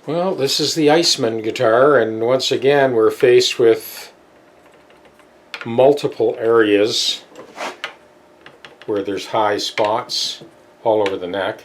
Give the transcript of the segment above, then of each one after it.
Well, this is the Iceman guitar, and once again we're faced with multiple areas where there's high spots all over the neck.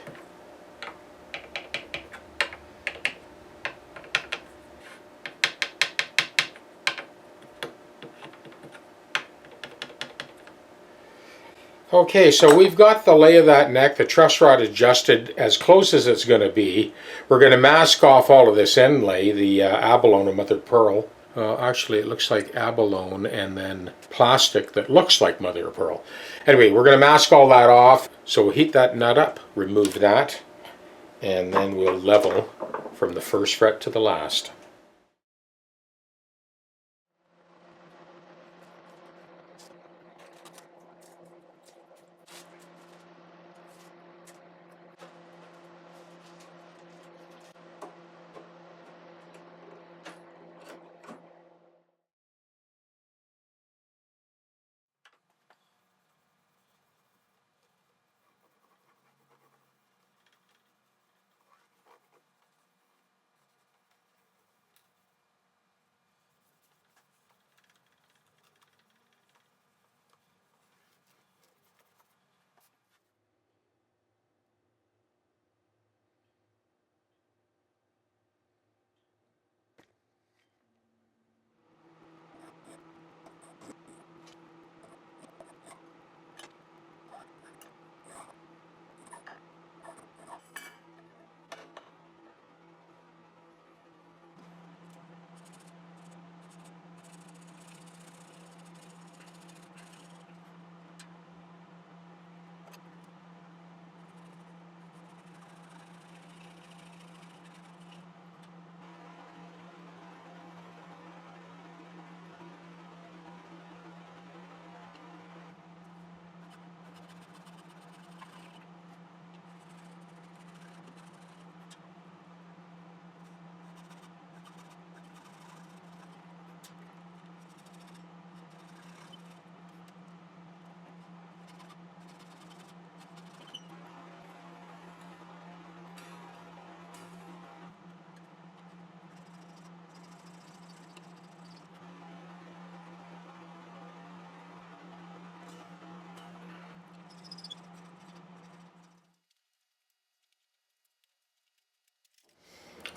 Okay, so we've got the lay of that neck, the truss rod adjusted as close as it's going to be. We're going to mask off all of this inlay, the abalone and mother of pearl. Actually, it looks like abalone and then plastic that looks like mother of pearl. Anyway, we're going to mask all that off. So we'll heat that nut up, remove that, and then we'll level from the first fret to the last.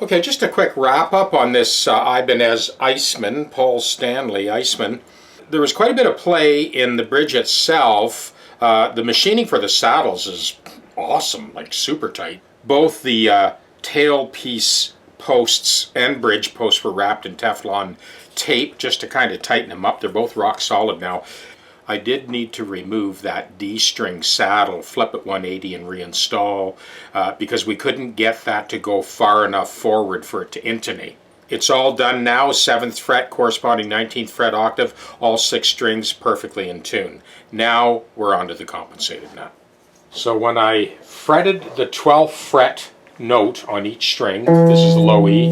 Okay, just a quick wrap up on this Ibanez Iceman, Paul Stanley Iceman. There was quite a bit of play in the bridge itself. The machining for the saddles is awesome, like super tight. Both the tailpiece posts and bridge posts were wrapped in Teflon tape just to kind of tighten them up. They're both rock solid now. I did need to remove that D-string saddle, flip it 180 and reinstall because we couldn't get that to go far enough forward for it to intonate. It's all done now, 7th fret corresponding 19th fret octave, all 6 strings perfectly in tune. Now we're on to the compensated nut. So when I fretted the 12th fret note on each string, this is the low E,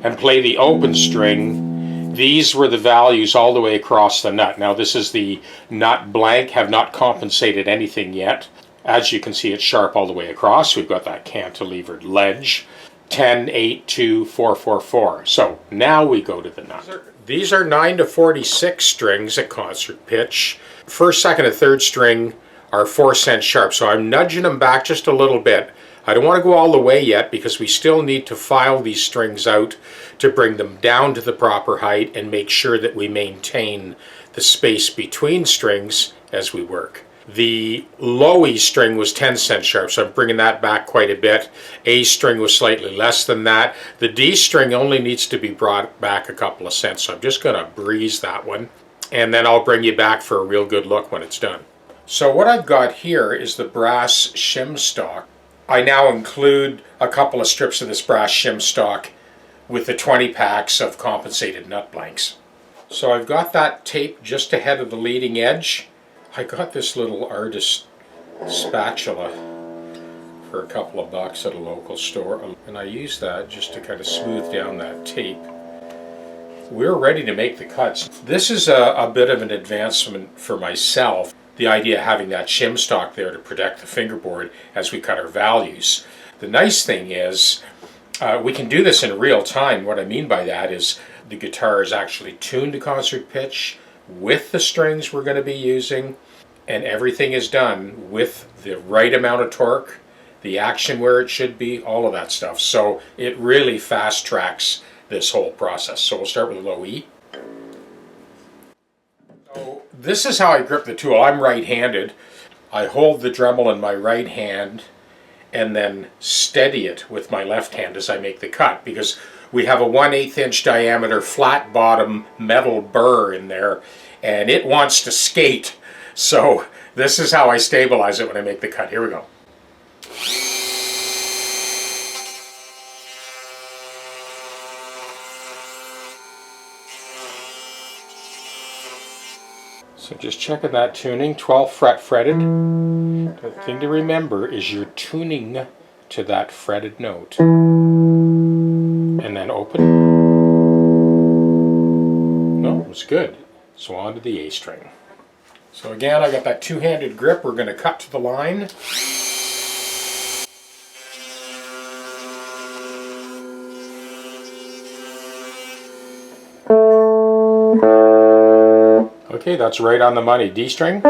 and play the open string, these were the values all the way across the nut. Now this is the nut blank, have not compensated anything yet. As you can see, it's sharp all the way across. We've got that cantilevered ledge. 10, 8, 2, 4, 4, 4. So now we go to the nut. These are 9 to 46 strings at concert pitch. First, second, and third string are 4 cents sharp. So I'm nudging them back just a little bit. I don't want to go all the way yet because we still need to file these strings out to bring them down to the proper height and make sure that we maintain the space between strings as we work. The low E string was 10 cents sharp, so I'm bringing that back quite a bit. A string was slightly less than that. The D string only needs to be brought back a couple of cents, so I'm just going to breeze that one. And then I'll bring you back for a real good look when it's done. So what I've got here is the brass shim stock. I now include a couple of strips of this brass shim stock with the 20 packs of compensated nut blanks. So I've got that taped just ahead of the leading edge. I got this little artist spatula for a couple of bucks at a local store, and I use that just to kind of smooth down that tape. We're ready to make the cuts. This is a bit of an advancement for myself. The idea of having that shim stock there to protect the fingerboard as we cut our values. The nice thing is We can do this in real time. What I mean by that is the guitar is actually tuned to concert pitch with the strings we're going to be using, and everything is done with the right amount of torque, the action where it should be, all of that stuff. So it really fast tracks this whole process. So we'll start with a low E. So this is how I grip the tool. I'm right-handed. I hold the Dremel in my right hand and then steady it with my left hand as I make the cut, because we have a 1/8 inch diameter flat bottom metal burr in there and it wants to skate. So this is how I stabilize it when I make the cut. Here we go. So just checking that tuning, 12th fret fretted. The thing to remember is you're tuning to that fretted note. And then open. No, it was good. So on to the A string. So again, I got that two-handed grip. We're going to cut to the line. Okay, that's right on the money. D string.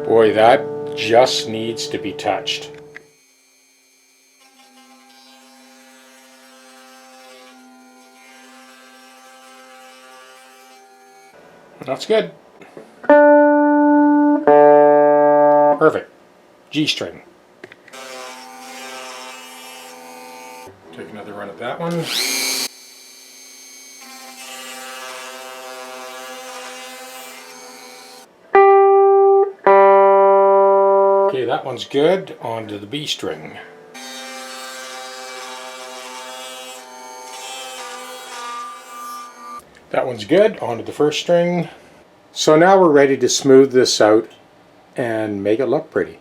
Boy, that just needs to be touched. That's good. Perfect. G string. Take another run at that one. Okay, that one's good. On to the B string. That one's good. On to the first string. So now we're ready to smooth this out and make it look pretty.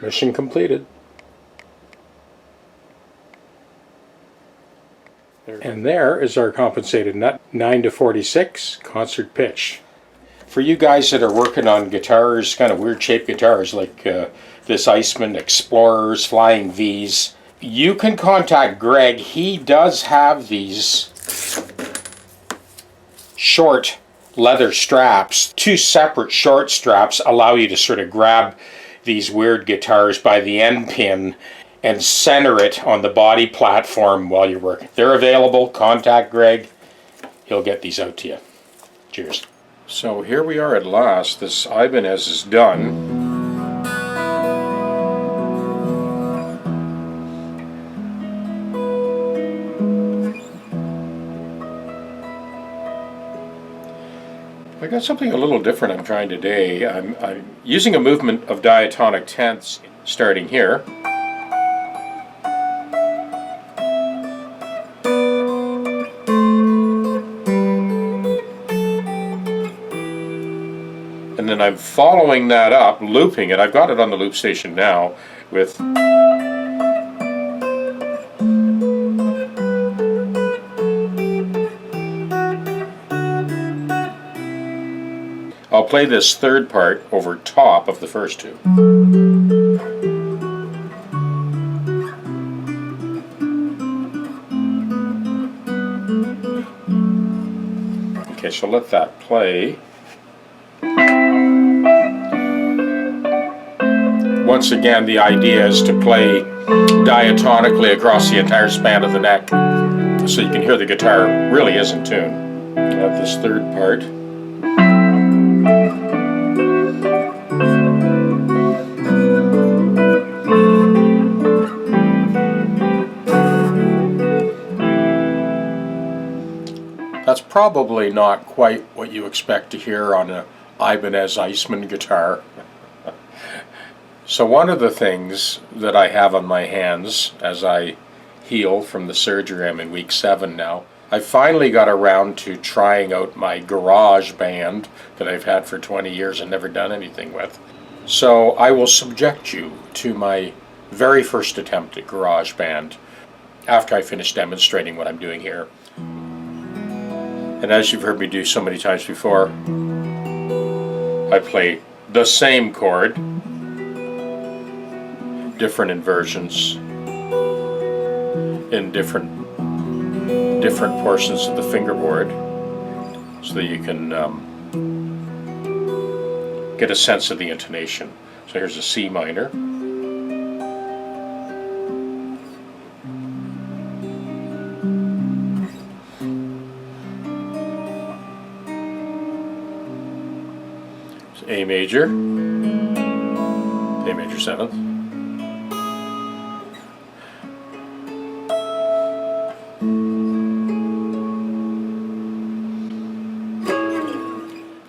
Mission completed. And there is our compensated nut, 9 to 46, concert pitch. For you guys that are working on guitars, kind of weird shaped guitars like this Iceman, Explorers, Flying V's, you can contact Greg. He does have these short leather straps. 2 separate short straps allow you to sort of grab these weird guitars by the end pin and center it on the body platform while you're working. They're available. Contact Greg. He'll get these out to you. Cheers. So here we are at last. This Ibanez is done. I got something a little different I'm trying today. I'm using a movement of diatonic tenths starting here. And then I'm following that up, looping it. I've got it on the loop station now with I'll play this third part over top of the first 2. Okay, so let that play. Once again, the idea is to play diatonically across the entire span of the neck so you can hear the guitar really is in tune. I have this third part. That's probably not quite what you expect to hear on an Ibanez Iceman guitar. So one of the things that I have on my hands as I heal from the surgery, I'm in week 7 now, I finally got around to trying out my garage band that I've had for 20 years and never done anything with. So I will subject you to my very first attempt at garage band after I finish demonstrating what I'm doing here. And as you've heard me do so many times before, I play the same chord, different inversions in different portions of the fingerboard, so that you can get a sense of the intonation. So here's a C minor. A major, A major 7th,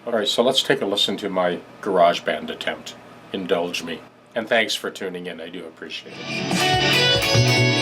Alright, so let's take a listen to my garage band attempt. Indulge me. And thanks for tuning in, I do appreciate it.